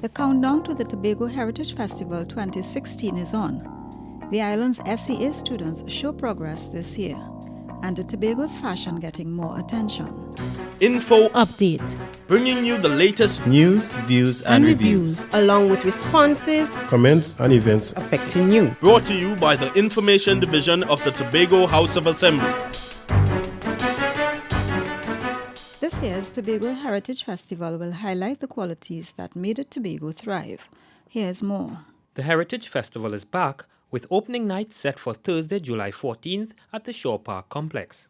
The countdown to the Tobago Heritage Festival 2016 is on. The island's SEA students show progress this year, and the Tobago's fashion getting more attention. Info Update, bringing you the latest news, views, and reviews, along with responses, comments, and events affecting you. Brought to you by the Information Division of the Tobago House of Assembly. This year's Tobago Heritage Festival will highlight the qualities that made Tobago thrive. Here's more. The Heritage Festival is back, with opening night set for Thursday, July 14th at the Shore Park Complex.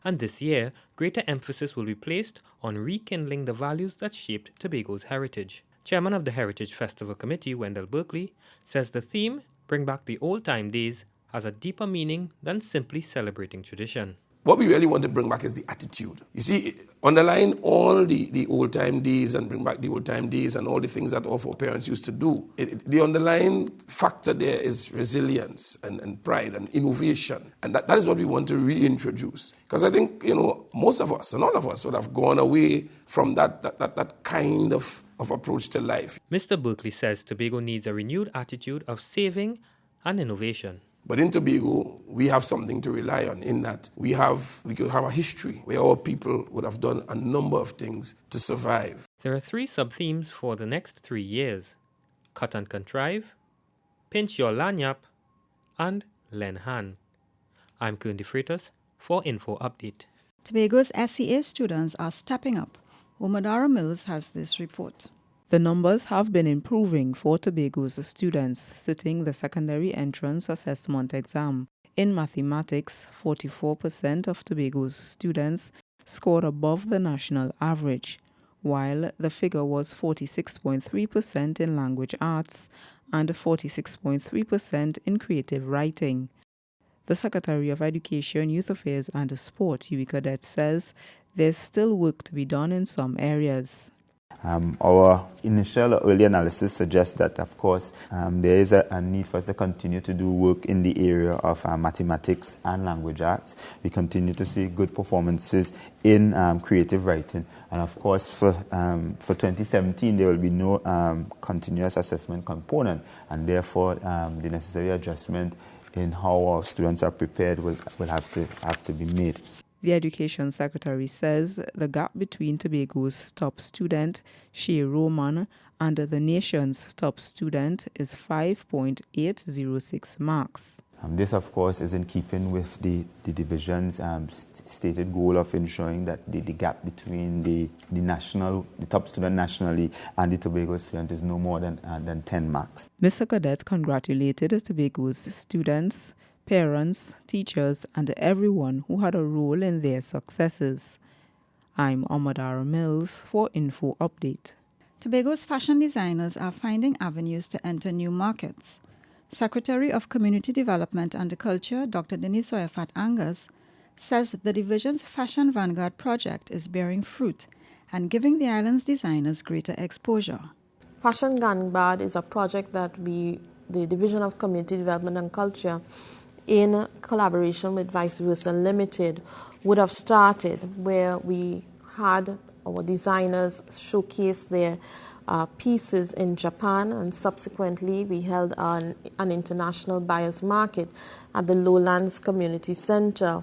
And this year, greater emphasis will be placed on rekindling the values that shaped Tobago's heritage. Chairman of the Heritage Festival Committee, Wendell Berkeley, says the theme, Bring Back the Old Time Days, has a deeper meaning than simply celebrating tradition. What we really want to bring back is the attitude. You see, underline all the old-time days and bring back the old-time days and all the things that our foreparents used to do. The underlying factor there is resilience and pride and innovation. And that is what we want to reintroduce. Because I think, most of us and all of us would have gone away from that kind of approach to life. Mr. Berkeley says Tobago needs a renewed attitude of saving and innovation. But in Tobago, we have something to rely on in that we could have a history where our people would have done a number of things to survive. There are 3 sub-themes for the next 3 years: Cut and Contrive, Pinch Your Lanyap, and Lend Hand. I'm Kern DeFreitas for Info Update. Tobago's SEA students are stepping up. Omadara Mills has this report. The numbers have been improving for Tobago's students sitting the secondary entrance assessment exam. In mathematics, 44% of Tobago's students scored above the national average, while the figure was 46.3% in language arts and 46.3% in creative writing. The Secretary of Education, Youth Affairs and Sport, Yui Cadet, says there's still work to be done in some areas. Our initial early analysis suggests that, of course, there is a need for us to continue to do work in the area of mathematics and language arts. We continue to see good performances in creative writing. And, of course, for 2017, there will be no continuous assessment component. And, therefore, the necessary adjustment in how our students are prepared will have to be made. The Education Secretary says the gap between Tobago's top student, Shea Roman, and the nation's top student is 5.806 marks. This, of course, is in keeping with the division's stated goal of ensuring that the gap between the top student nationally and the Tobago student is no more than 10 marks. Mr. Cadet congratulated Tobago's students, parents, teachers, and everyone who had a role in their successes. I'm Omadara Mills for Info Update. Tobago's fashion designers are finding avenues to enter new markets. Secretary of Community Development and Culture, Dr. Denise Oyafat Angus, says the division's Fashion Vanguard project is bearing fruit and giving the island's designers greater exposure. Fashion Vanguard is a project that the Division of Community Development and Culture, in collaboration with Vice Versa Limited, would have started, where we had our designers showcase their pieces in Japan, and subsequently we held an international buyers market at the Lowlands Community Center.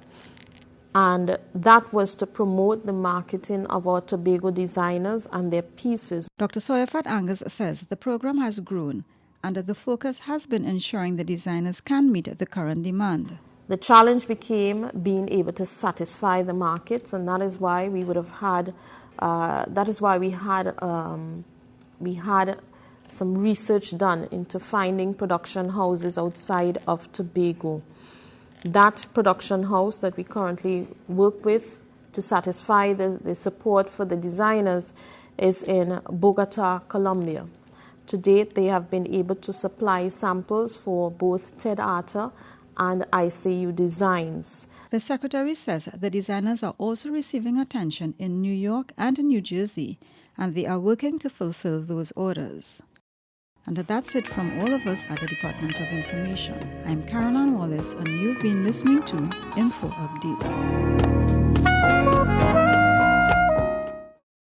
And that was to promote the marketing of our Tobago designers and their pieces. Dr. Soyafat Angus says the program has grown, and the focus has been ensuring the designers can meet the current demand. The challenge became being able to satisfy the markets, and that is why we would have had. We had some research done into finding production houses outside of Tobago. That production house that we currently work with to satisfy the support for the designers is in Bogota, Colombia. To date, they have been able to supply samples for both Ted Arthur and ICU designs. The Secretary says the designers are also receiving attention in New York and New Jersey, and they are working to fulfill those orders. And that's it from all of us at the Department of Information. I'm Caroline Wallace, and you've been listening to Info Update.